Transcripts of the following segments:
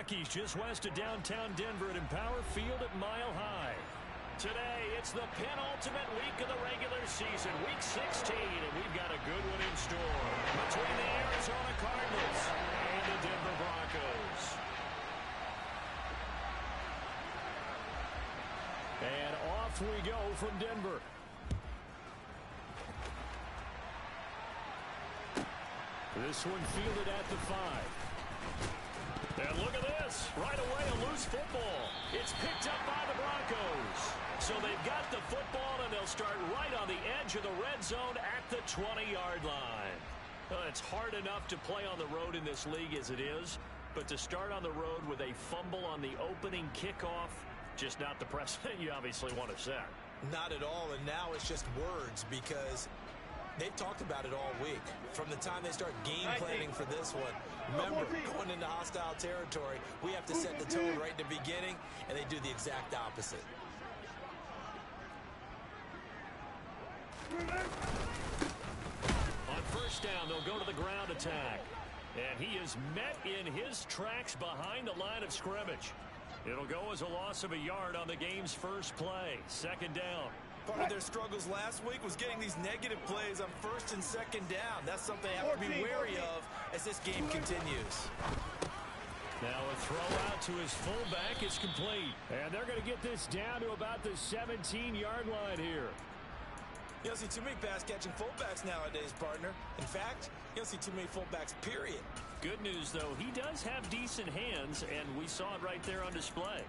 Rockies just west of downtown Denver at Empower Field at Mile High. Today, it's the penultimate week of the regular season, Week 16, and we've got a good one in store between the Arizona Cardinals and the Denver Broncos. And off we go from Denver. This one fielded at the 5. And look at this. Right away, a loose football. It's picked up by the Broncos. So they've got the football, and they'll start right on the edge of the red zone at the 20-yard line. It's hard enough to play on the road in this league as it is, but to start on the road with a fumble on the opening kickoff, just not the precedent you obviously want to set. Not at all, and now it's just words because they've talked about it all week. From the time they start game planning for this one, remember, going into hostile territory, we have to set the tone right in the beginning, and they do the exact opposite. On first down, they'll go to the ground attack. And he is met in his tracks behind the line of scrimmage. It'll go as a loss of a yard on the game's first play. Second down. Part of their struggles last week was getting these negative plays on first and second down. That's something they have to be wary of as this game continues. Now a throw out to his fullback is complete. And they're going to get this down to about the 17-yard line here. You don't see too many pass-catching fullbacks nowadays, partner. In fact, you don't see too many fullbacks, period. Good news, though, he does have decent hands, and we saw it right there on display.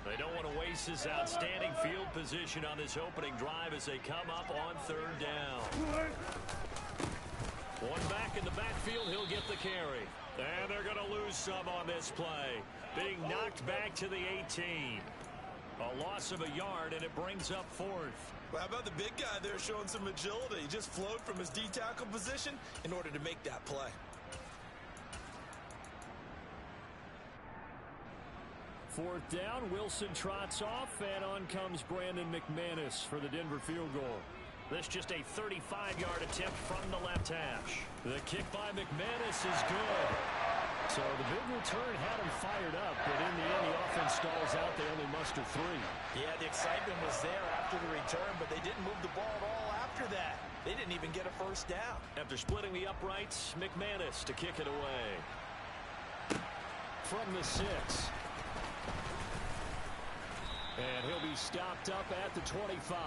They don't want to waste this outstanding field position on this opening drive as they come up on third down. One back in the backfield, he'll get the carry. And they're going to lose some on this play. Being knocked back to the 18. A loss of a yard, and it brings up fourth. Well, how about the big guy there showing some agility? He just flowed from his D-tackle position in order to make that play. Fourth down, Wilson trots off, and on comes Brandon McManus for the Denver field goal. This just a 35-yard attempt from the left hash. The kick by McManus is good. So the big return had him fired up, but in the end, the offense stalls out. They only muster 3. Yeah, the excitement was there after the return, but they didn't move the ball at all after that. They didn't even get a first down. After splitting the uprights, McManus to kick it away. From the 6. And he'll be stopped up at the 25.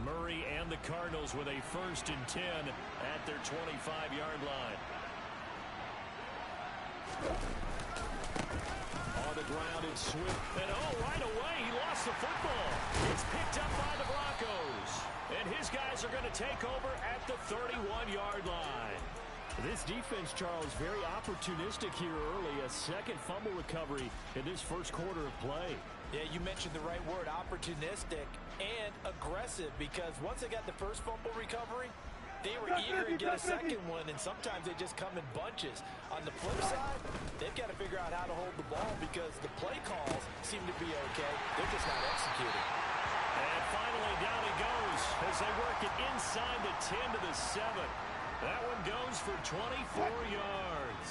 Murray and the Cardinals with a 1st and 10 at their 25-yard line. On the ground, it's Swift. And right away, he lost the football. It's picked up by the Broncos. And his guys are going to take over at the 31-yard line. This defense, Charles, very opportunistic here early. A second fumble recovery in this first quarter of play. Yeah, you mentioned the right word, opportunistic and aggressive, because once they got the first fumble recovery, they were eager to get a second one, and sometimes they just come in bunches. On the flip side, they've got to figure out how to hold the ball because the play calls seem to be okay. They're just not executing. And finally, down he goes as they work it inside the 10 to the 7. That one goes for 24 yards.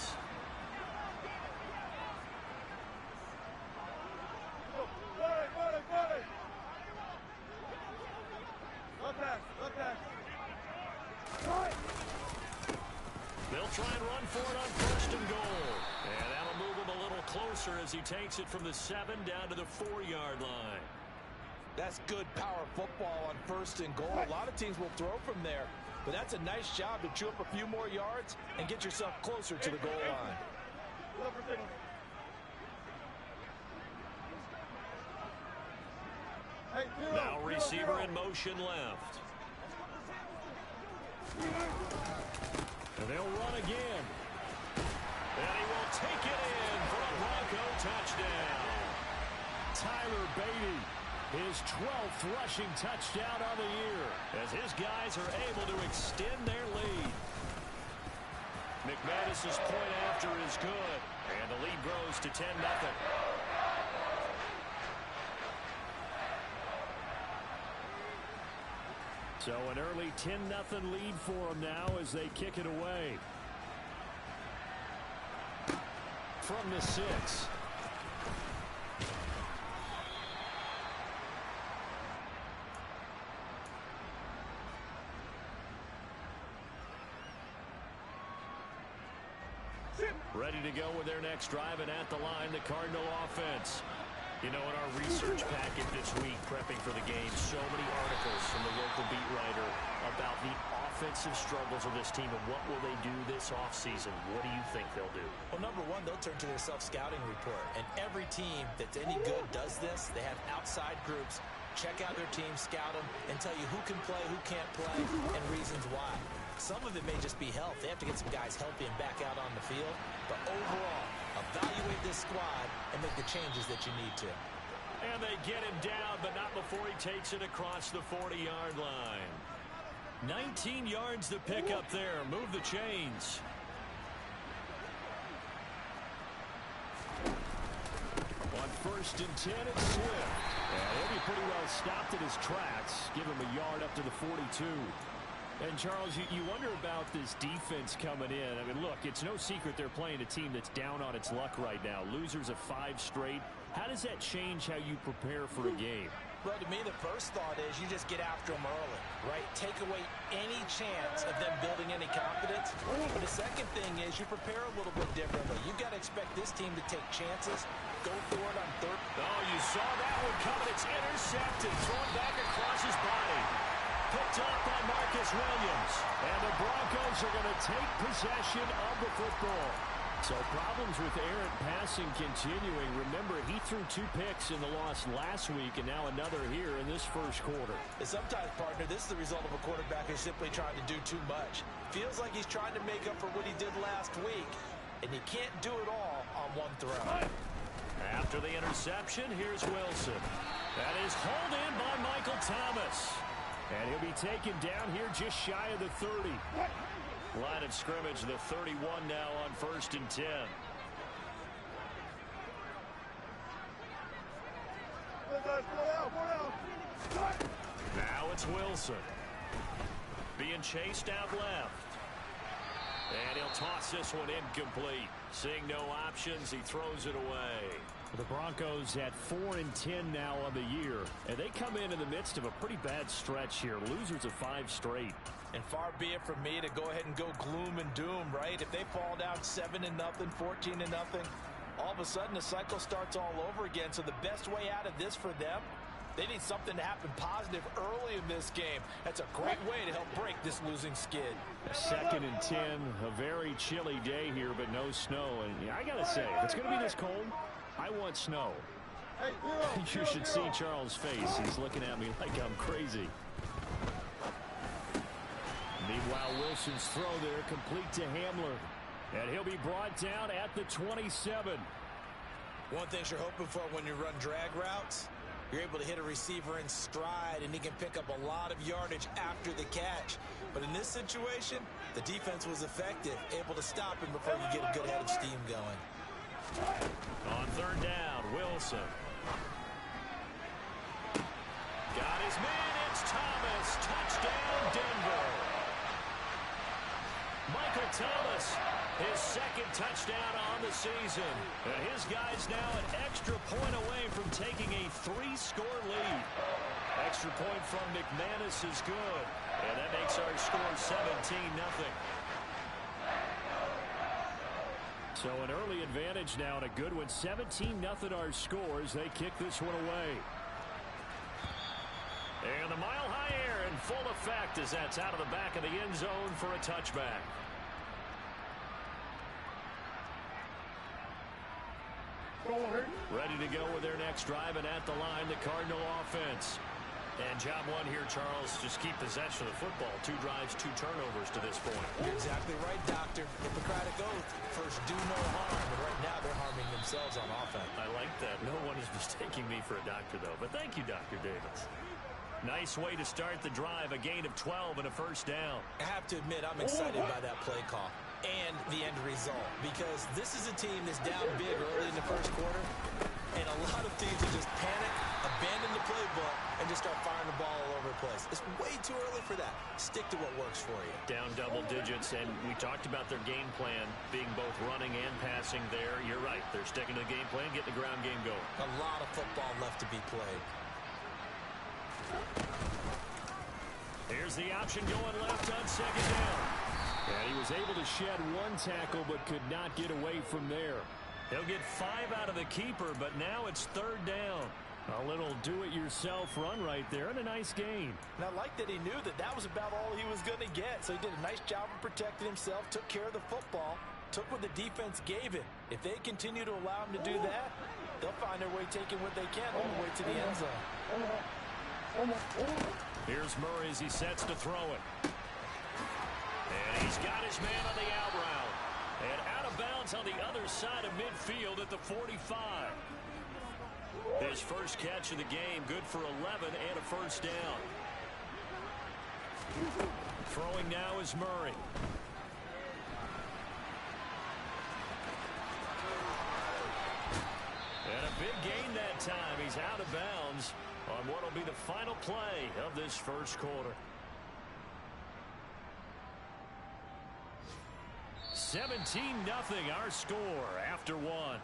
They'll try and run for it on 1st and goal. And that'll move him a little closer as he takes it from the 7 down to the 4-yard line. That's good power football on 1st and goal. A lot of teams will throw from there, but that's a nice job to chew up a few more yards and get yourself closer to the goal line. Now receiver in motion left. And they'll run again. And he will take it in for a Bronco touchdown. Tyler Beatty. His 12th rushing touchdown of the year as his guys are able to extend their lead. McManus's point after is good, and the lead grows to 10-0. So an early 10-0 lead for them now as they kick it away. From the 6. Ready to go with their next drive, and at the line, the Cardinal offense. You know, in our research packet this week, prepping for the game, so many articles from the local beat writer about the offensive struggles of this team and what will they do this offseason. What do you think they'll do? Well, number one, they'll turn to their self-scouting report. And every team that's any good does this. They have outside groups. Check out their team, scout them, and tell you who can play, who can't play, and reasons why. Some of it may just be health. They have to get some guys healthy and back out on the field. But overall, evaluate this squad and make the changes that you need to. And they get him down, but not before he takes it across the 40-yard line. 19 yards to pick up there. Move the chains. On 1st and 10, it's Swift. And he'll be pretty well stopped at his tracks. Give him a yard up to the 42. And, Charles, you wonder about this defense coming in. I mean, look, it's no secret they're playing a team that's down on its luck right now. Losers of 5 straight. How does that change how you prepare for a game? Well, to me, the first thought is you just get after them early, right? Take away any chance of them building any confidence. But the second thing is you prepare a little bit differently. You've got to expect this team to take chances, go for it on 3rd. Oh, you saw that one coming. It's intercepted, thrown back across his body. Picked up by Marcus Williams. And the Broncos are going to take possession of the football. So problems with errant passing continuing. Remember, he threw 2 picks in the loss last week, and now another here in this first quarter. And sometimes, partner, this is the result of a quarterback who's simply trying to do too much. Feels like he's trying to make up for what he did last week, and he can't do it all on one throw. After the interception, here's Wilson. That is hauled in by Michael Thomas. And he'll be taken down here just shy of the 30. Line of scrimmage, the 31 now on 1st and 10. Now it's Wilson. Being chased out left. And he'll toss this one incomplete. Seeing no options, he throws it away. The Broncos at 4-10 now on the year, and they come in the midst of a pretty bad stretch here. Losers of 5 straight. And far be it from me to go ahead and go gloom and doom, right? If they fall down 7-0, 14-0, all of a sudden the cycle starts all over again. So the best way out of this for them, they need something to happen positive early in this game. That's a great way to help break this losing skid. 2nd and 10, a very chilly day here, but no snow. And I got to say, if it's going to be this cold, I want snow. You should see Charles' face. He's looking at me like I'm crazy. Meanwhile, Wilson's throw there complete to Hamler. And he'll be brought down at the 27. One thing you're hoping for when you run drag routes, you're able to hit a receiver in stride, and he can pick up a lot of yardage after the catch. But in this situation, the defense was effective, able to stop him before you get a good head of steam going. On 3rd down, Wilson. Got his man, it's Thomas. Touchdown, Denver. Michael Thomas, his 2nd touchdown on the season. And his guys now an extra point away from taking a 3-score lead. Extra point from McManus is good. And that makes our score 17-0. So an early advantage now and a good one. 17-0 our scores. They kick this one away. And the mile-high air in full effect as that's out of the back of the end zone for a touchback. Ready to go with their next drive, and at the line, the Cardinal offense. And job one here, Charles, just keep possession of the football. 2 drives, 2 turnovers to this point. You're exactly right, Doctor. Hippocratic oath. First, do no harm. And right now, they're harming themselves on offense. I like that. No one is mistaking me for a doctor, though. But thank you, Dr. Davis. Nice way to start the drive. A gain of 12 and a first down. I have to admit, I'm excited by that play call and the end result, because this is a team that's down big early in the first quarter, and a lot of teams will just panic, abandon the playbook, and just start firing the ball all over the place. It's way too early for that. Stick to what works for you. Down double digits, and we talked about their game plan being both running and passing there. You're right. They're sticking to the game plan, getting the ground game going. A lot of football left to be played. Here's the option going left on second down. And he was able to shed 1 tackle but could not get away from there. He'll get 5 out of the keeper, but now it's 3rd down. A little do-it-yourself run right there and a nice gain. And I like that he knew that that was about all he was going to get. So he did a nice job of protecting himself, took care of the football, took what the defense gave him. If they continue to allow him to do that, they'll find their way taking what they can all the way to the end zone. Here's Murray as he sets to throw it. And he's got his man on the out route. And out of bounds on the other side of midfield at the 45. His first catch of the game, good for 11 and a first down. Throwing now is Murray. And a big gain that time. He's out of bounds on what will be the final play of this first quarter. 17-0 our score after 1.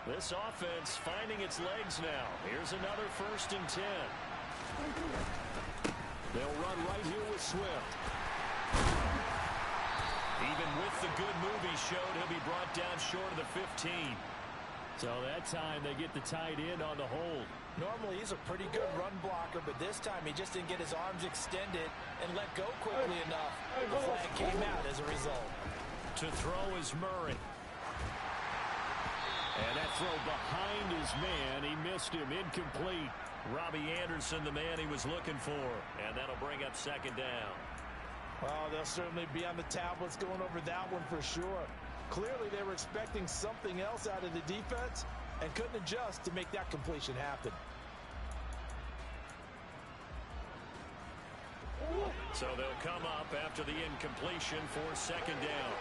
This offense finding its legs now. Here's another 1st and 10. They'll run right here with Swift. Even with the good move he showed, he'll be brought down short of the 15. So that time they get the tight end on the hold. Normally he's a pretty good run blocker, but this time he just didn't get his arms extended and let go quickly enough. The flag came out as a result. To throw is Murray. And that throw behind his man, he missed him, incomplete. Robbie Anderson, the man he was looking for. And that'll bring up 2nd down. Oh, they'll certainly be on the tablets going over that one for sure. Clearly they were expecting something else out of the defense and couldn't adjust to make that completion happen. So they'll come up after the incompletion for 2nd down.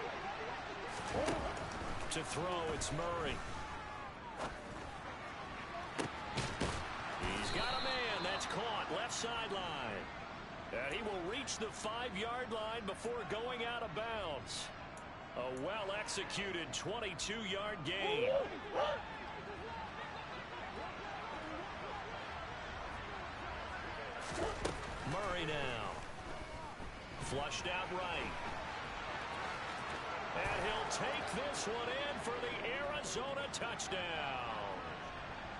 To throw, it's Murray. He's got a man. That's caught. Left sideline. And he will reach the 5-yard line before going out of bounds. A well-executed 22-yard gain. Murray now. Flushed out right. And he'll take this one in for the Arizona touchdown.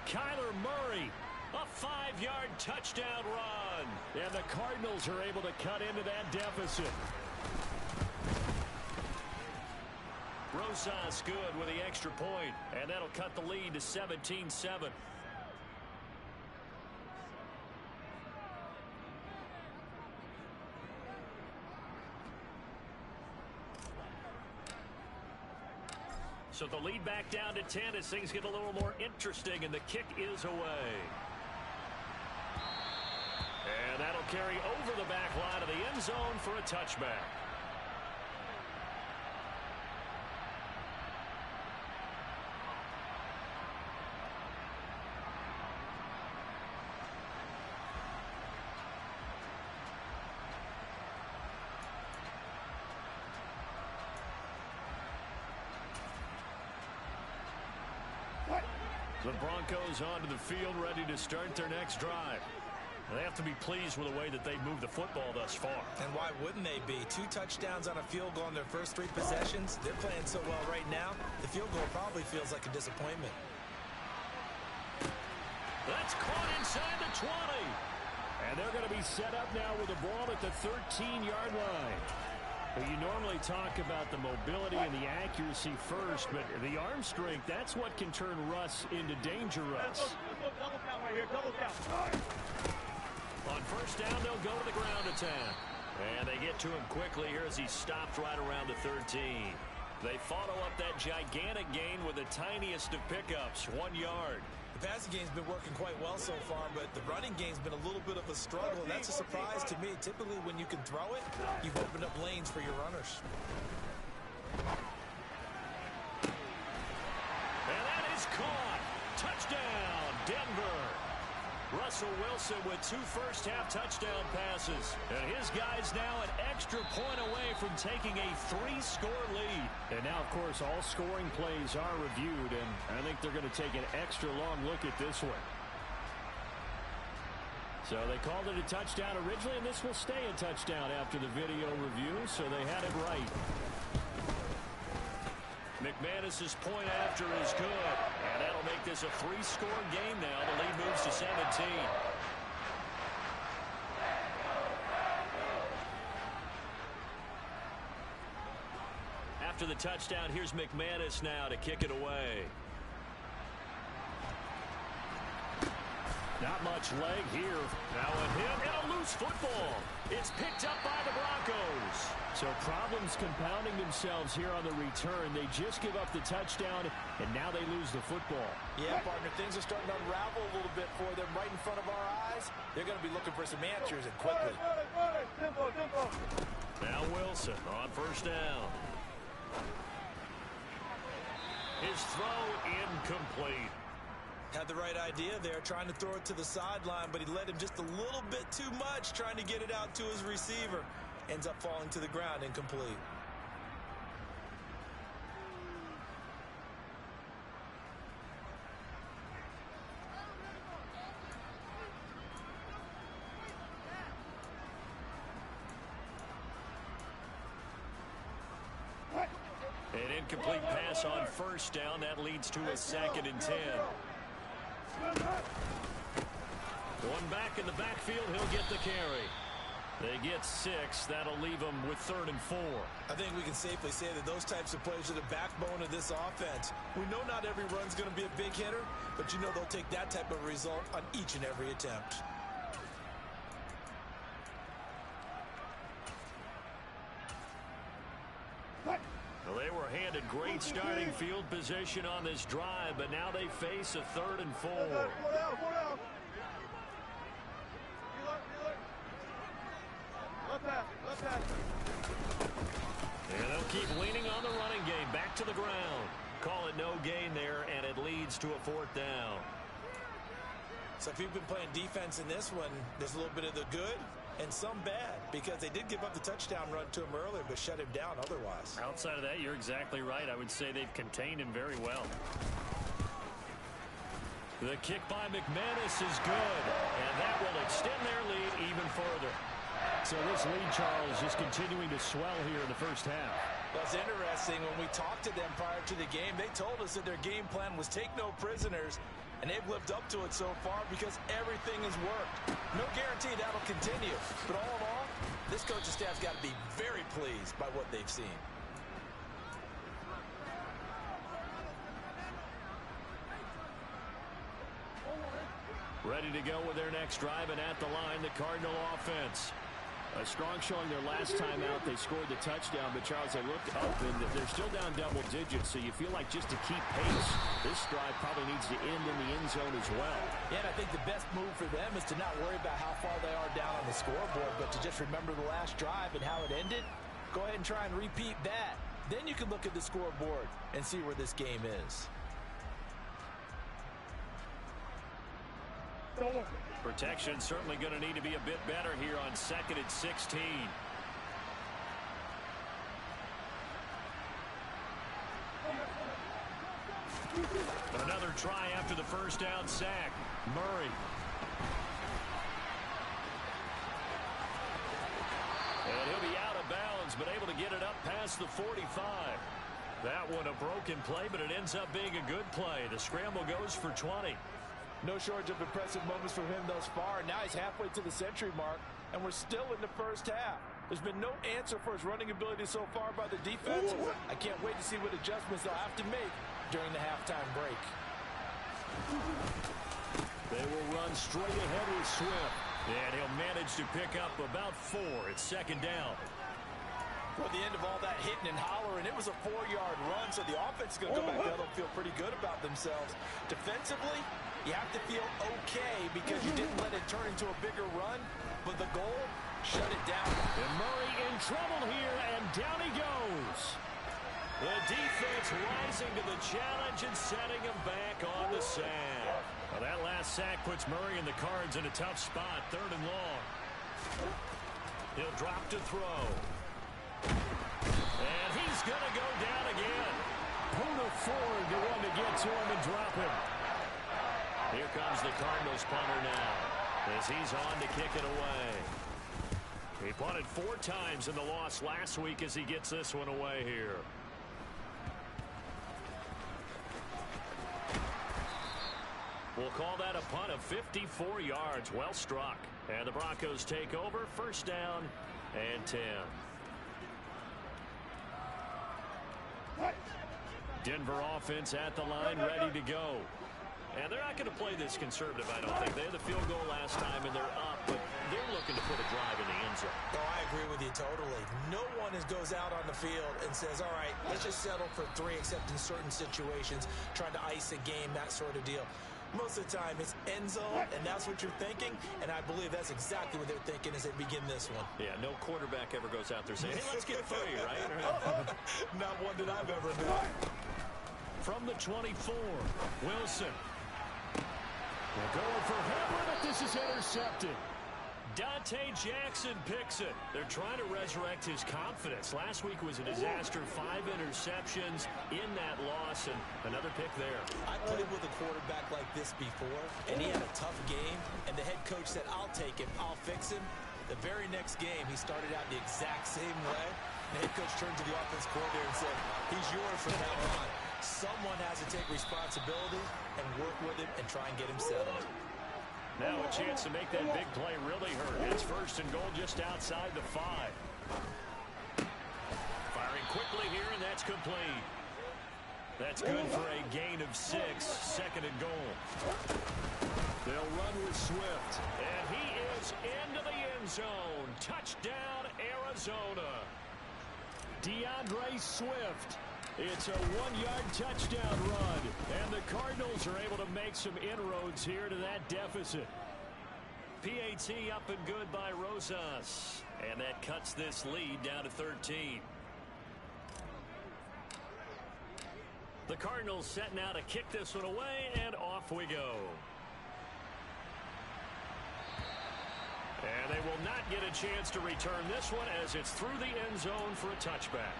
Kyler Murray, a 5-yard touchdown run. And the Cardinals are able to cut into that deficit. Rosas good with the extra point, and that'll cut the lead to 17-7. So the lead back down to 10 as things get a little more interesting, and the kick is away. And that'll carry over the back line of the end zone for a touchback. The Broncos onto the field, ready to start their next drive. They have to be pleased with the way that they moved the football thus far. And why wouldn't they be? 2 touchdowns on a field goal in their first 3 possessions. They're playing so well right now, the field goal probably feels like a disappointment. That's caught inside the 20. And they're going to be set up now with the ball at the 13-yard line. Well, you normally talk about the mobility and the accuracy first, but the arm strength, that's what can turn Russ into danger Russ. Double count right here, double count. On first down, they'll go to the ground attack. And they get to him quickly here as he stopped right around the 13. They follow up that gigantic gain with the tiniest of pickups, 1 yard. The passing game's been working quite well so far, but the running game's been a little bit of a struggle, and that's a surprise to me. Typically, when you can throw it, you've opened up lanes for your runners. And that is caught. Touchdown, Denver. Russell Wilson with 2 first-half touchdown passes. And his guys now an extra point away from taking a 3-score lead. And now, of course, all scoring plays are reviewed, and I think they're going to take an extra long look at this one. So they called it a touchdown originally, and this will stay a touchdown after the video review, so they had it right. McManus's point after is good. And that'll make this a 3-score game now. The lead moves to 17. After the touchdown, here's McManus now to kick it away. Not much leg here. Now with him, and a loose football. It's picked up by the Broncos. So problems compounding themselves here on the return. They just give up the touchdown, and now they lose the football. Yeah, partner, things are starting to unravel a little bit for them right in front of our eyes. They're going to be looking for some answers, and quickly. Now Wilson on first down. His throw incomplete. Had the right idea there, trying to throw it to the sideline, but he led him just a little bit too much, trying to get it out to his receiver. Ends up falling to the ground, incomplete. An incomplete pass on first down. That leads to a 2nd and 10. One back in the backfield. He'll get the carry. They get 6. That'll leave them with 3rd and 4. I think we can safely say that those types of plays are the backbone of this offense. We know not every run's going to be a big hitter, but you know they'll take that type of result on each and every attempt. Well, they were handed great starting field position on this drive, but now they face a 3rd and 4. And they'll keep leaning on the running game. Back to the ground. Call it no gain there, and it leads to a 4th down. So if you've been playing defense in this one, there's a little bit of the good and some bad, because they did give up the touchdown run to him earlier, but shut him down otherwise. Outside of that, you're exactly right. I would say they've contained him very well. The kick by McManus is good, and that will extend their lead even further. So this lead, Charles, just continuing to swell here in the first half. Well, it's interesting. When we talked to them prior to the game, they told us that their game plan was take no prisoners, and they've lived up to it so far because everything has worked. No guarantee that'll continue, but all in all, this coaching staff's got to be very pleased by what they've seen. Ready to go with their next drive, and at the line, the Cardinal offense. A strong showing their last time out. They scored the touchdown, but Charles, they looked up, and they're still down double digits, so you feel like just to keep pace, this drive probably needs to end in the end zone as well. Yeah, and I think the best move for them is to not worry about how far they are down on the scoreboard, but to just remember the last drive and how it ended. Go ahead and try and repeat that. Then you can look at the scoreboard and see where this game is. Protection certainly going to need to be a bit better here on 2nd and 16. Another try after the first down sack. Murray. And he'll be out of bounds, but able to get it up past the 45. That one a broken play, but it ends up being a good play. The scramble goes for 20. No shortage of impressive moments from him thus far. Now he's halfway to the century mark, and we're still in the first half. There's been no answer for his running ability so far by the defense. I can't wait to see what adjustments they'll have to make during the halftime break. They will run straight ahead with Swift. And he'll manage to pick up about 4. It's second down. Well, the end of all that hitting and hollering, it was a 4-yard run, so the offense is going to go back there and feel pretty good about themselves. Defensively, you have to feel okay because you didn't let it turn into a bigger run, but the goal, shut it down. And Murray in trouble here, and down he goes. The defense rising to the challenge and setting him back on the sack. Well, that last sack puts Murray and the Cards in a tough spot, 3rd and long. He'll drop to throw. And he's going to go down again. Poona Ford, the one to get to him and drop him. Here comes the Cardinals punter now as he's on to kick it away. He punted 4 times in the loss last week as he gets this one away here. We'll call that a punt of 54 yards. Well struck. And the Broncos take over. 1st down and 10. Denver offense at the line, ready to go. And they're not going to play this conservative, I don't think. They had the field goal last time, and they're up, but they're looking to put a drive in the end zone. Oh, I agree with you totally. No one goes out on the field and says, all right, let's just settle for 3, except in certain situations, trying to ice a game, that sort of deal. Most of the time, it's end zone, and that's what you're thinking, and I believe that's exactly what they're thinking as they begin this one. Yeah, no quarterback ever goes out there saying, hey, let's get 3, right? Not one that I've ever known. From the 24, Wilson. They're going for Hamler, but this is intercepted. Dante Jackson picks it. They're trying to resurrect his confidence. Last week was a disaster. 5 interceptions in that loss, and another pick there. I played with a quarterback like this before, and he had a tough game, and the head coach said, I'll take him, I'll fix him. The very next game, he started out the exact same way. The head coach turned to the offense coordinator and said, he's yours from now on. Someone has to take responsibility and work with him and try and get him settled. Now a chance to make that big play really hurt. It's 1st and goal just outside the 5. Firing quickly here, and that's complete. That's good for a gain of 6. 2nd and goal. They'll run with Swift. And he is into the end zone. Touchdown, Arizona. DeAndre Swift. It's a 1-yard touchdown run. And the Cardinals are able to make some inroads here to that deficit. PAT up and good by Rosas. And that cuts this lead down to 13. The Cardinals set now to kick this one away, and off we go. And they will not get a chance to return this one as it's through the end zone for a touchback.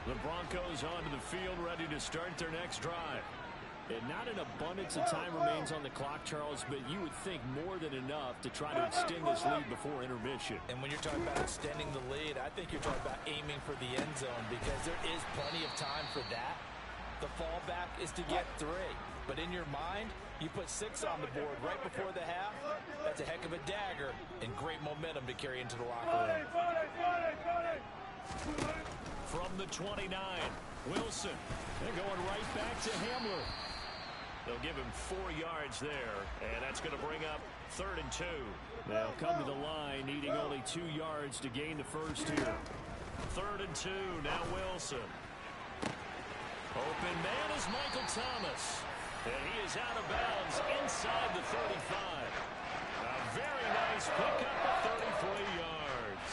The Broncos onto the field, ready to start their next drive. And not an abundance of time remains on the clock, Charles, but you would think more than enough to try to extend this lead before intermission. And when you're talking about extending the lead, I think you're talking about aiming for the end zone because there is plenty of time for that. The fallback is to get 3. But in your mind, you put 6 on the board right before the half. That's a heck of a dagger and great momentum to carry into the locker room. From the 29, Wilson. They're going right back to Hamler. They'll give him 4 yards there, and that's going to bring up 3rd and 2. They'll come to the line, needing only 2 yards to gain the first here. 3rd and 2, now Wilson. Open man is Michael Thomas, and he is out of bounds inside the 35. A very nice pickup of 33 yards.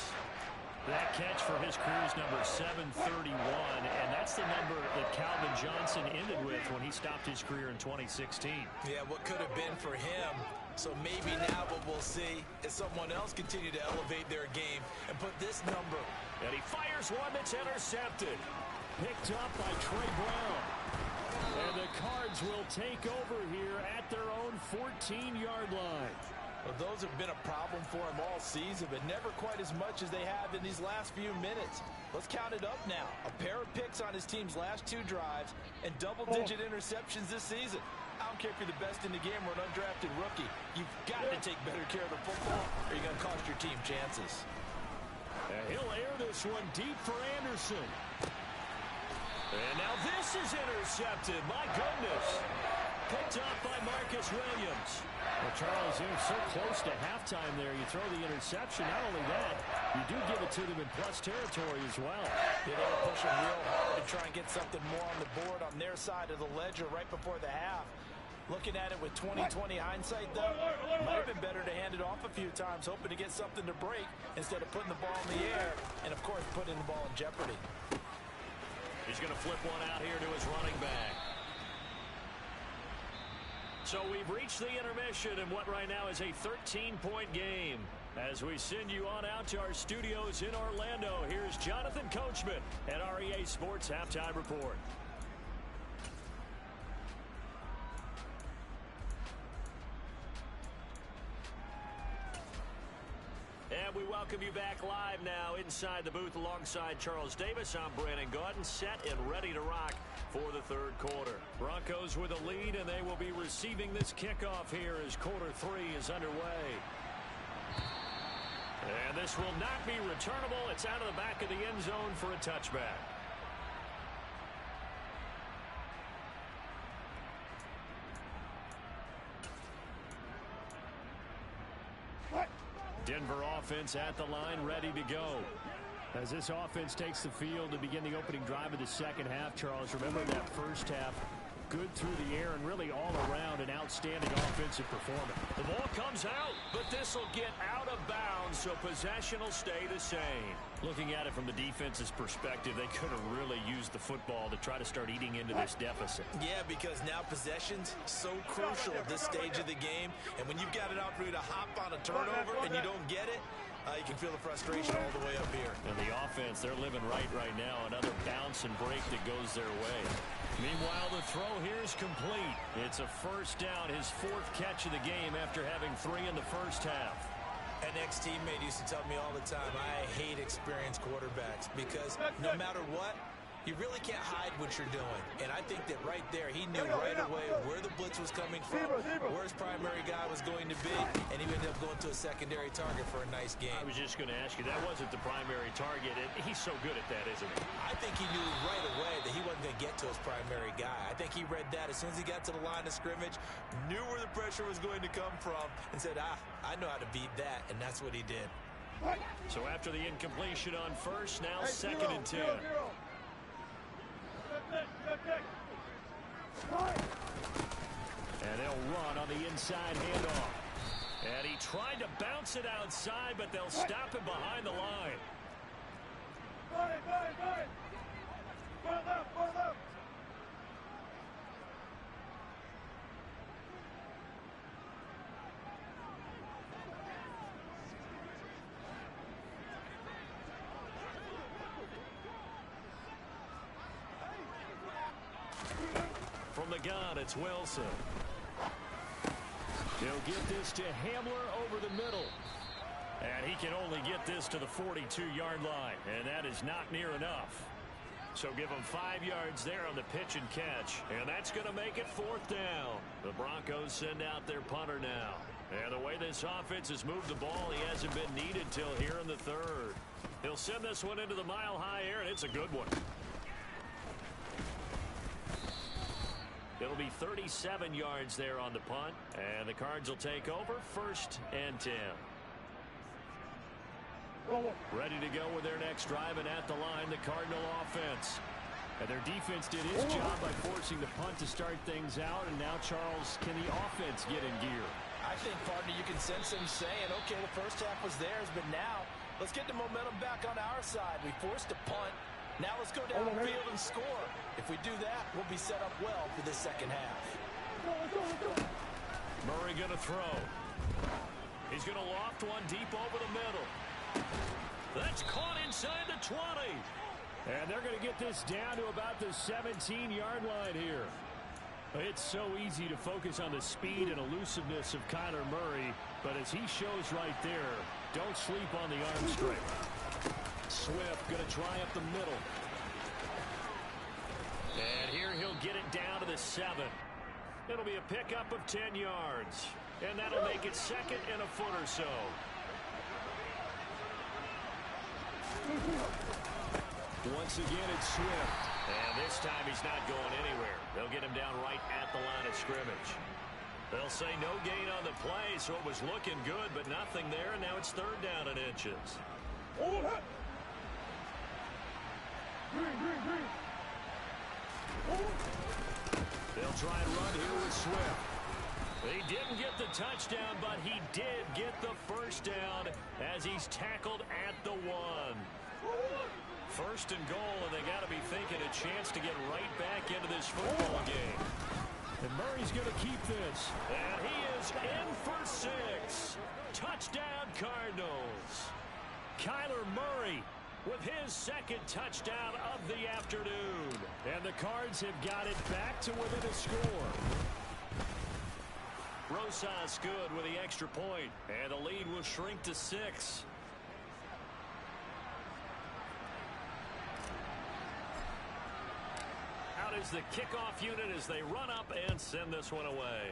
That catch for his career's number 731, and that's the number that Calvin Johnson ended with when he stopped his career in 2016. Yeah, what could have been for him. So maybe now what we'll see is someone else continue to elevate their game and put this number. And he fires one that's intercepted. Picked up by Trey Brown. And the Cards will take over here at their own 14-yard line. Well, those have been a problem for him all season, but never quite as much as they have in these last few minutes. Let's count it up now. A pair of picks on his team's last 2 drives and double-digit interceptions this season. I don't care if you're the best in the game or an undrafted rookie. You've got to take better care of the football or you're going to cost your team chances. And he'll air this one deep for Anderson. And now this is intercepted. My goodness. Picked up by Marcus Williams. Well, Charles, you're so close to halftime there. You throw the interception. Not only that, you do give it to them in plus territory as well. Yeah, they were pushing real hard to try and get something more on the board on their side of the ledger right before the half. Looking at it with 20/20 hindsight, though, might have been better to hand it off a few times, hoping to get something to break instead of putting the ball in the air and, of course, putting the ball in jeopardy. He's going to flip one out here to his running back. So we've reached the intermission in what right now is a 13-point game. As we send you on out to our studios in Orlando, here's Jonathan Coachman at REA Sports Halftime Report. And we welcome you back live now inside the booth alongside Charles Davis. I'm Brandon Gaudin, set and ready to rock for the third quarter. Broncos with a lead, and they will be receiving this kickoff here as quarter 3 is underway. And this will not be returnable. It's out of the back of the end zone for a touchback. Denver offense at the line, ready to go. As this offense takes the field to begin the opening drive of the second half, Charles, remember that first half, good through the air and really all around an outstanding offensive performance. The ball comes out, but this will get out of bounds, so possession will stay the same. Looking at it from the defense's perspective, they could have really used the football to try to start eating into this deficit. Yeah, because now possession's so crucial at this stage of the game, and when you've got an opportunity to hop on a turnover and you don't get it, you can feel the frustration all the way up here. And the offense, they're living right now. Another bounce and break that goes their way. Meanwhile, the throw here is complete. It's a first down, his 4th catch of the game after having 3 in the first half. An ex-teammate used to tell me all the time, I hate experienced quarterbacks because no matter what, you really can't hide what you're doing. And I think that right there, he knew right away where the blitz was coming from, where his primary guy was going to be, and he ended up going to a secondary target for a nice game. I was just going to ask you, that wasn't the primary target. He's so good at that, isn't he? I think he knew right away that he wasn't going to get to his primary guy. I think he read that as soon as he got to the line of scrimmage, knew where the pressure was going to come from, and said, I know how to beat that, and that's what he did. So after the incompletion on first, now 2nd and 10. And they'll run on the inside handoff. And he tried to bounce it outside, but they'll stop him behind the line. From the gun, it's Wilson. He'll get this to Hamler over the middle. And he can only get this to the 42-yard line, and that is not near enough. So give him 5 yards there on the pitch and catch, and that's going to make it 4th down. The Broncos send out their punter now. And the way this offense has moved the ball, he hasn't been needed till here in the 3rd. He'll send this one into the mile-high air, and it's a good one. It'll be 37 yards there on the punt, and the Cards will take over 1st and 10. Ready to go with their next drive, and at the line, the Cardinal offense. And their defense did its job by forcing the punt to start things out, and now, Charles, can the offense get in gear? I think, partner, you can sense him saying, okay, the first half was theirs, but now let's get the momentum back on our side. We forced a punt. Now let's go down the field and score. If we do that, we'll be set up well for the second half. Murray going to throw. He's going to loft one deep over the middle. That's caught inside the 20. And they're going to get this down to about the 17-yard line here. It's so easy to focus on the speed and elusiveness of Kyler Murray, but as he shows right there, don't sleep on the arm strength. Swift going to try up the middle. And here he'll get it down to the 7. It'll be a pickup of 10 yards. And that'll make it second and a foot or so. Once again, it's Swift. And this time he's not going anywhere. They'll get him down right at the line of scrimmage. They'll say no gain on the play, so it was looking good, but nothing there, and now it's third down and inches. They'll try and run here with Swift. He didn't get the touchdown, but he did get the first down as he's tackled at the 1. First and goal, and they got to be thinking a chance to get right back into this football game. And Murray's going to keep this. And he is in for 6. Touchdown, Cardinals. Kyler Murray with his second touchdown of the afternoon. And the Cards have got it back to within a score. Rosas good with the extra point, and the lead will shrink to 6. Out is the kickoff unit as they run up and send this one away.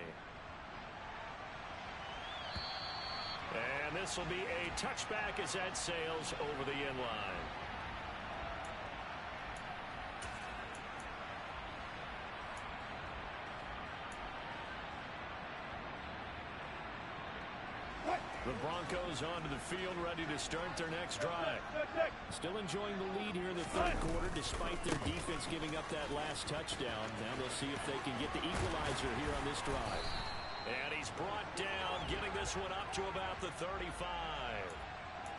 And this will be a touchback as that sails over the end line. The Broncos onto the field, ready to start their next drive. Still enjoying the lead here in the third quarter, despite their defense giving up that last touchdown. Now they'll see if they can get the equalizer here on this drive. And he's brought down, getting this one up to about the 35.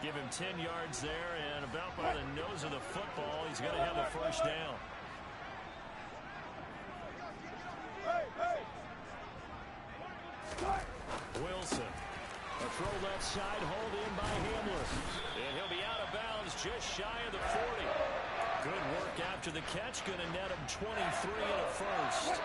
Give him 10 yards there, and about by the nose of the football, he's going to have a first down. Wilson. A throw left side, hauled in by Hamler. And he'll be out of bounds just shy of the 40. Good work after the catch. Going to net him 23 and a first.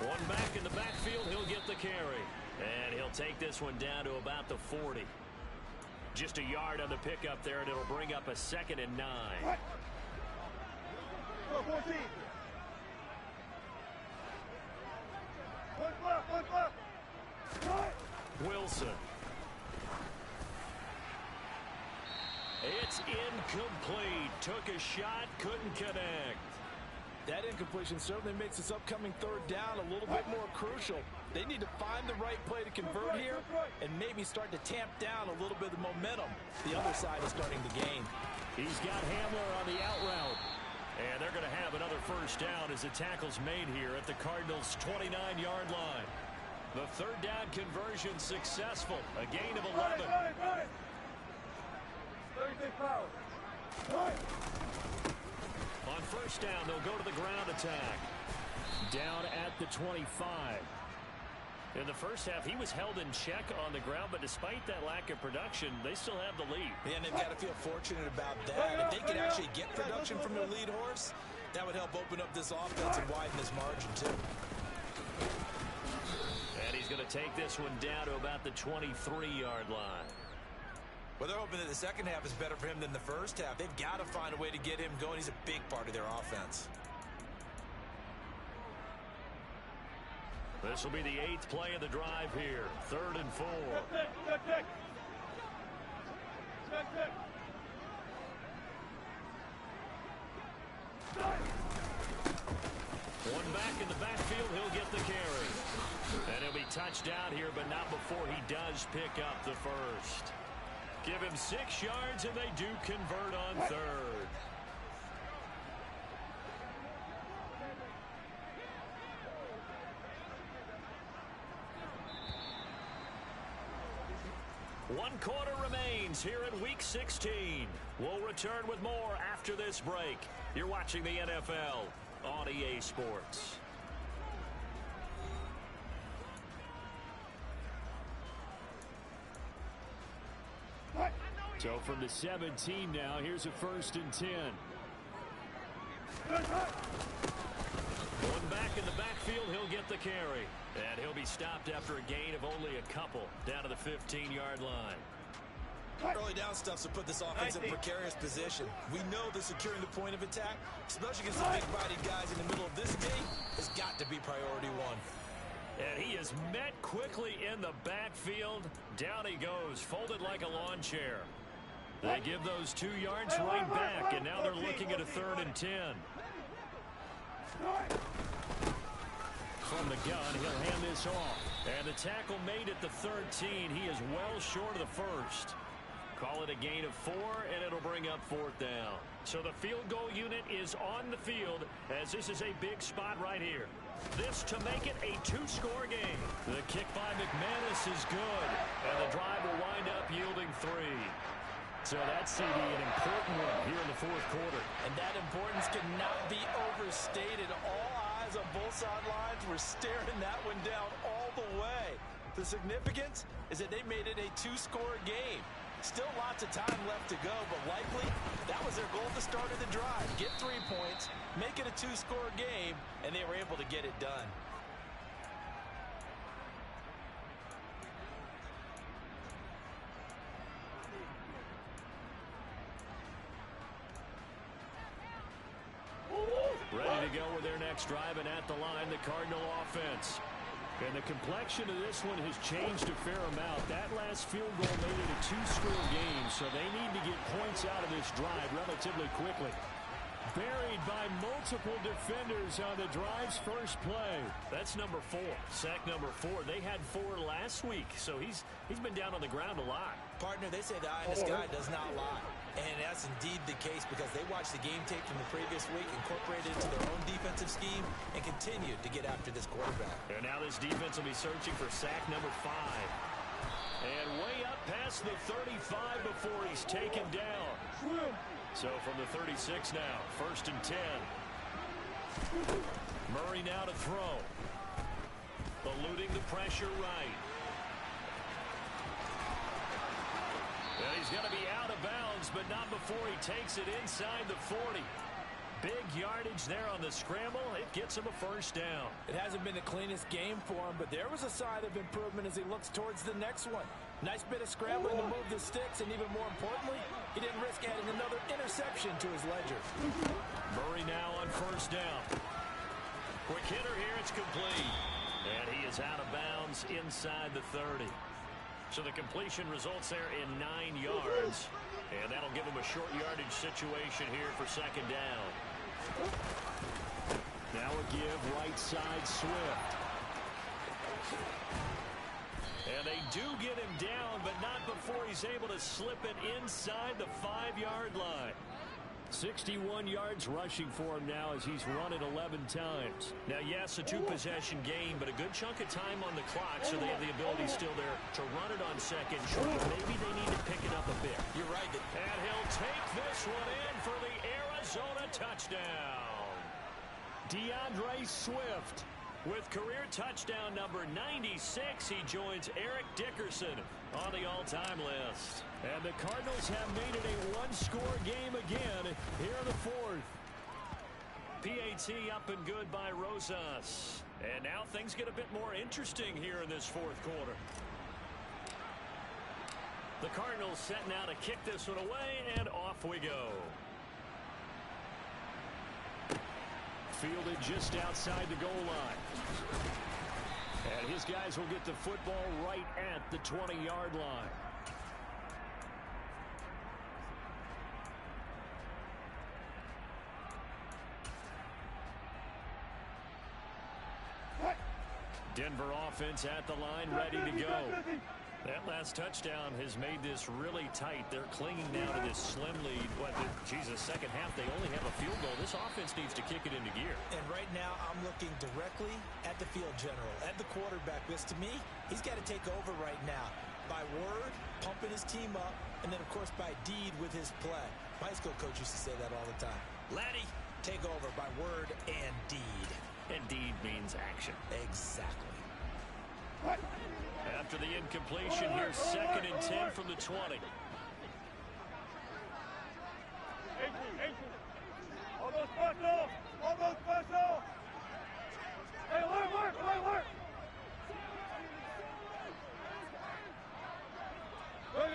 One back in the backfield. He'll get the carry. And he'll take this one down to about the 40. Just a yard on the pickup there, and it'll bring up a 2nd and 9. 14. Wilson. It's incomplete. Took a shot, couldn't connect. That incompletion certainly makes this upcoming third down a little bit more crucial. They need to find the right play to convert here and maybe start to tamp down a little bit of momentum. The other side is starting to gain. He's got Hamler on the out route. And they're going to have another first down as the tackle's made here at the Cardinals' 29-yard line. The third down conversion successful. A gain of 11. On first down, they'll go to the ground attack. Down at the 25. In the first half, he was held in check on the ground, but despite that lack of production, they still have the lead. And they've got to feel fortunate about that. If they could actually get production from their lead horse, that would help open up this offense and widen this margin, too. And he's going to take this one down to about the 23-yard line. Well, they're hoping that the second half is better for him than the first half. They've got to find a way to get him going. He's a big part of their offense. This will be the 8th play of the drive here. 3rd and 4. One back in the backfield, he'll get the carry. And he'll be touched down here, but not before he does pick up the first. Give him 6 yards, and they do convert on 3rd. One quarter remains here in Week 16. We'll return with more after this break. You're watching the NFL on EA Sports. So from the 17 now, here's a 1st and 10. Going back in the backfield, he'll get the carry. And he'll be stopped after a gain of only a couple down to the 15-yard line. Early down stuff to put this offense in precarious position. We know that securing the point of attack, especially against the big-bodied guys in the middle of this game, has got to be priority one. And he is met quickly in the backfield. Down he goes, folded like a lawn chair. They give those 2 yards right back, and now they're looking at a 3rd and 10. From the gun, he'll hand this off. And the tackle made at the 13. He is well short of the first. Call it a gain of 4, and it'll bring up 4th down. So the field goal unit is on the field, as this is a big spot right here. This to make it a 2-score game. The kick by McManus is good, and the drive will wind up yielding 3. So that's CD, an important one here in the 4th quarter. And that importance cannot be overstated. All eyes on both sidelines were staring that one down all the way. The significance is that they made it a 2-score game. Still lots of time left to go, but likely that was their goal at the start of the drive. Get 3 points, make it a 2-score game, and they were able to get it done. Ready to go with their next drive, and at the line, the Cardinal offense. And the complexion of this one has changed a fair amount. That last field goal made it a 2-score game, so they need to get points out of this drive relatively quickly. Buried by multiple defenders on the drive's first play. That's number 4, sack number 4. They had 4 last week, so he's been down on the ground a lot. Partner, they say the eye in the sky does not lie. And that's indeed the case because they watched the game tape from the previous week, incorporated it into their own defensive scheme, and continued to get after this quarterback. And now this defense will be searching for sack number 5. And way up past the 35 before he's taken down. So from the 36 now, 1st and 10. Murray now to throw. Eluding the pressure right. And he's going to be out of bounds, but not before he takes it inside the 40. Big yardage there on the scramble. It gets him a 1st down. It hasn't been the cleanest game for him, but there was a sign of improvement as he looks towards the next one. Nice bit of scrambling to move the sticks, and even more importantly, he didn't risk adding another interception to his ledger. Murray now on 1st down. Quick hitter here, it's complete. And he is out of bounds inside the 30. So the completion results there in 9 yards. And that'll give him a short yardage situation here for 2nd down. Now a give right side Swift. And they do get him down, but not before he's able to slip it inside the 5-yard line. 61 yards rushing for him now as he's run it 11 times. Now, yes, a 2-possession game, but a good chunk of time on the clock, so they have the ability still there to run it on 2nd short. Maybe they need to pick it up a bit. You're right. And he'll take this one in for the Arizona touchdown. DeAndre Swift. With career touchdown number 96, he joins Eric Dickerson on the all-time list. And the Cardinals have made it a 1-score game again here in the 4th. PAT up and good by Rosas. And now things get a bit more interesting here in this 4th quarter. The Cardinals set now to kick this one away, and off we go. Fielded just outside the goal line. And his guys will get the football right at the 20-yard line. Denver offense at the line, ready to go. That last touchdown has made this really tight. They're clinging now to this slim lead. Jesus, second half, they only have a field goal. This offense needs to kick it into gear. And right now, I'm looking directly at the field general, at the quarterback. Because to me, he's got to take over right now. By word, pumping his team up, and then, of course, by deed with his play. My high school coach used to say that all the time. Laddie, take over by word and deed. And deed means action. Exactly. After the incompletion, here's 2nd and 10 from the 20. Almost special! Almost special! Hey, alert! Hang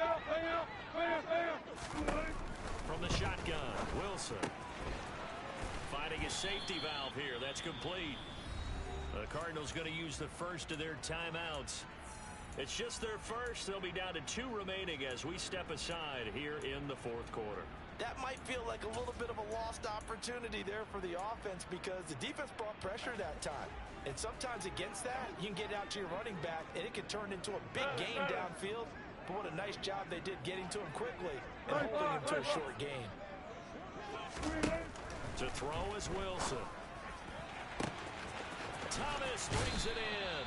out! From the shotgun, Wilson. Finding a safety valve here. That's complete. The Cardinals going to use the first of their timeouts. It's just their first. They'll be down to 2 remaining as we step aside here in the fourth quarter. That might feel like a little bit of a lost opportunity there for the offense because the defense brought pressure that time. And sometimes against that, you can get out to your running back, and it can turn into a big game downfield. But what a nice job they did getting to him quickly and holding him to a short gain. To throw is Wilson. Thomas brings it in.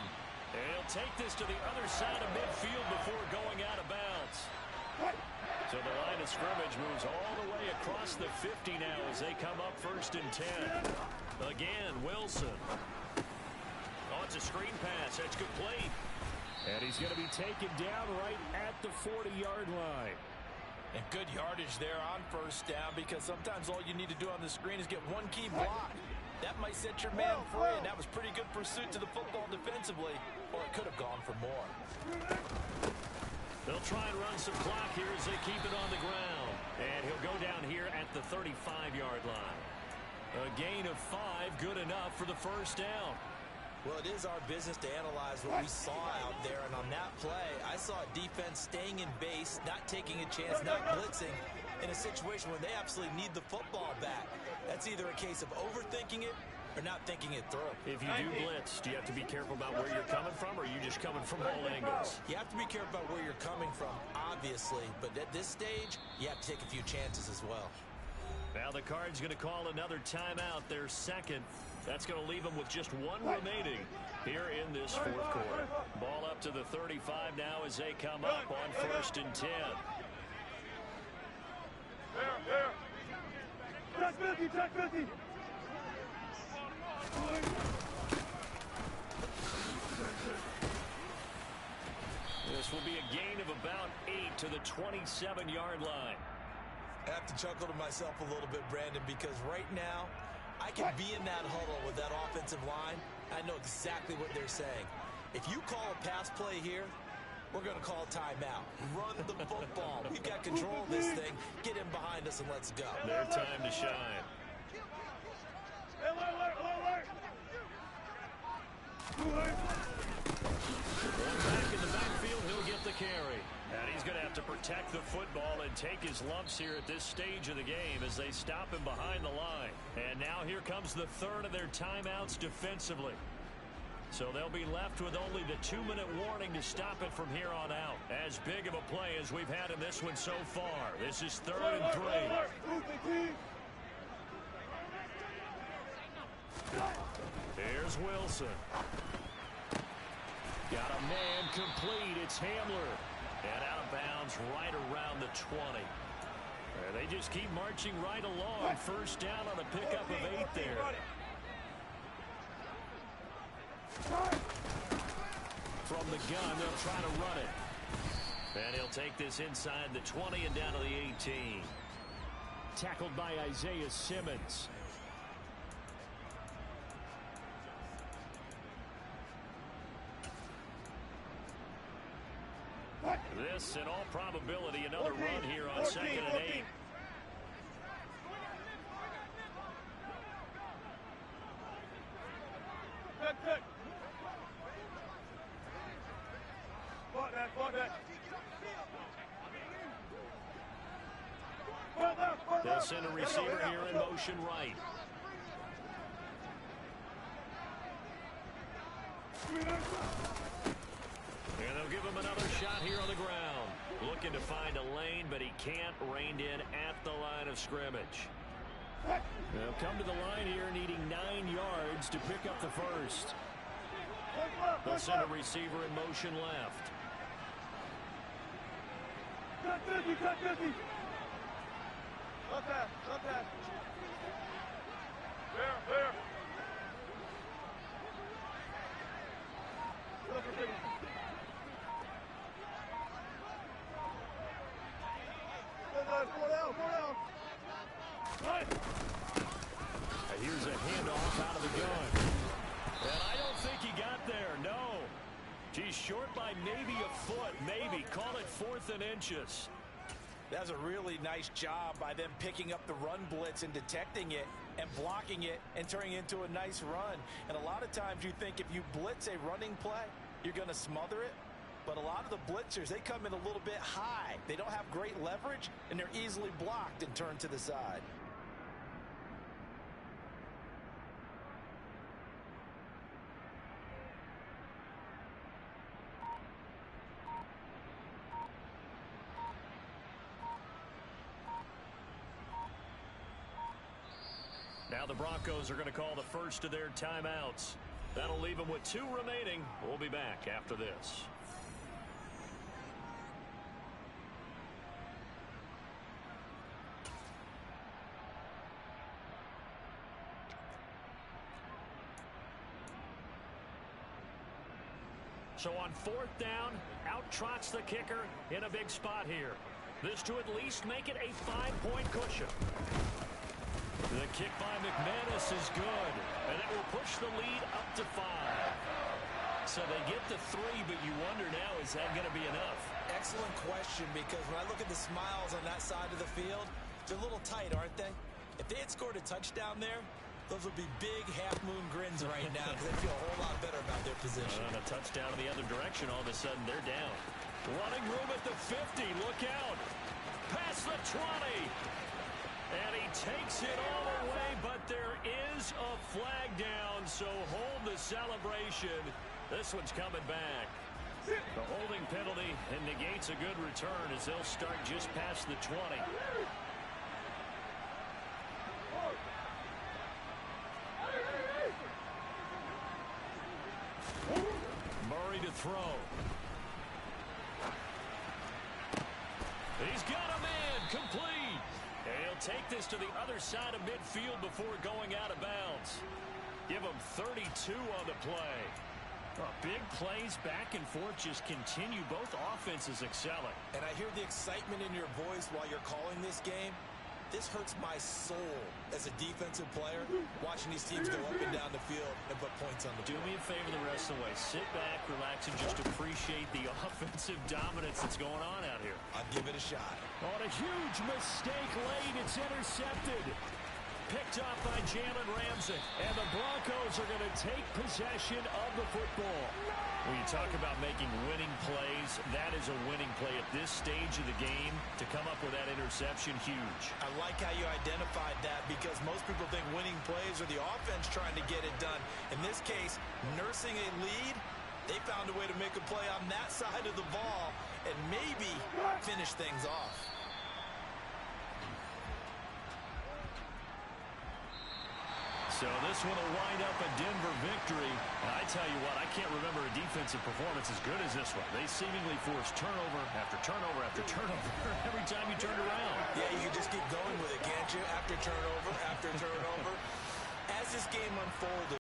And he'll take this to the other side of midfield before going out of bounds. So the line of scrimmage moves all the way across the 50 now as they come up 1st and 10. Again, Wilson. Oh, it's a screen pass. That's complete. And he's going to be taken down right at the 40-yard line. And good yardage there on 1st down because sometimes all you need to do on the screen is get one key block. That might set your man free, and that was pretty good pursuit to the football defensively, or it could have gone for more. They'll try and run some clock here as they keep it on the ground. And he'll go down here at the 35-yard line. A gain of 5, good enough for the 1st down. Well, it is our business to analyze what we saw out there, and on that play, I saw a defense staying in base, not taking a chance, not blitzing, in a situation where they absolutely need the football back. That's either a case of overthinking it or not thinking it through. If you do blitz, do you have to be careful about where you're coming from, or are you just coming from all angles? You have to be careful about where you're coming from, obviously, but at this stage, you have to take a few chances as well. Now the Cards going to call another timeout, their second. That's going to leave them with just 1 remaining here in this fourth quarter. Ball up to the 35 now as they come up on 1st and 10. There. Check 50. This will be a gain of about 8 to the 27-yard line. I have to chuckle to myself a little bit, Brandon, because right now, I can be in that huddle with that offensive line. I know exactly what they're saying. If you call a pass play here, we're going to call timeout. Run the football. We've got control of this thing. Get in behind us and let's go. Their time to shine. Going back in the backfield, he'll get the carry. And he's going to have to protect the football and take his lumps here at this stage of the game as they stop him behind the line. And now here comes the 3rd of their timeouts defensively. So they'll be left with only the 2-minute warning to stop it from here on out. As big of a play as we've had in this one so far. This is 3rd and 3. Here's Wilson. Got a man complete. It's Hamler. And out of bounds right around the 20. And they just keep marching right along. 1st down on a pickup of 8 there. From the gun, they'll try to run it. And he'll take this inside the 20 and down to the 18. Tackled by Isaiah Simmons. This, in all probability, another run here on 2nd and 8. They'll send a receiver here in motion right. And they'll give him another shot here on the ground. Looking to find a lane, but he can't. Reined in at the line of scrimmage. They'll come to the line here needing 9 yards to pick up the 1st. They'll send a receiver in motion left. Cut 50. Not that. There. Go down. by maybe a foot, maybe. Call it 4th and inches. That's a really nice job by them picking up the run blitz and detecting it and blocking it and turning it into a nice run. And a lot of times you think if you blitz a running play, you're going to smother it. But a lot of the blitzers, they come in a little bit high. They don't have great leverage, and they're easily blocked and turned to the side. Now the Broncos are going to call the first of their timeouts. That'll leave them with 2 remaining. We'll be back after this. So on 4th down, out trots the kicker in a big spot here. This to at least make it a 5-point cushion. The kick by McManus is good, and it will push the lead up to 5. So they get to 3, but you wonder now, is that going to be enough? Excellent question, because when I look at the smiles on that side of the field, they're a little tight, aren't they? If they had scored a touchdown there, those would be big half-moon grins right now because they feel a whole lot better about their position. And a touchdown in the other direction, all of a sudden they're down. Running room at the 50, look out. Past the 20. And he takes it all the way, but there is a flag down, so hold the celebration. This one's coming back. The holding penalty and negates a good return as they'll start just past the 20. Murray to throw. He's got a man complete. And he'll take this to the other side of midfield before going out of bounds. Give him 32 on the play. Well, big plays back and forth just continue. Both offenses excelling. And I hear the excitement in your voice while you're calling this game. This hurts my soul as a defensive player, watching these teams go up and down the field and put points on the board. Do me a favor the rest of the way. Sit back, relax, and just appreciate the offensive dominance that's going on out here. I'd give it a shot. On a huge mistake late, it's intercepted. Picked up by Jalen Ramsey. And the Broncos are going to take possession of the football. When you talk about making winning plays, that is a winning play at this stage of the game. To come up with that interception, huge. I like how you identified that because most people think winning plays are the offense trying to get it done. In this case, nursing a lead, they found a way to make a play on that side of the ball and maybe finish things off. So this one will wind up a Denver victory. And I tell you what, I can't remember a defensive performance as good as this one. They seemingly forced turnover after turnover after turnover every time you turned around. Yeah, you can just keep going with it, can't you? After turnover, after turnover. As this game unfolded,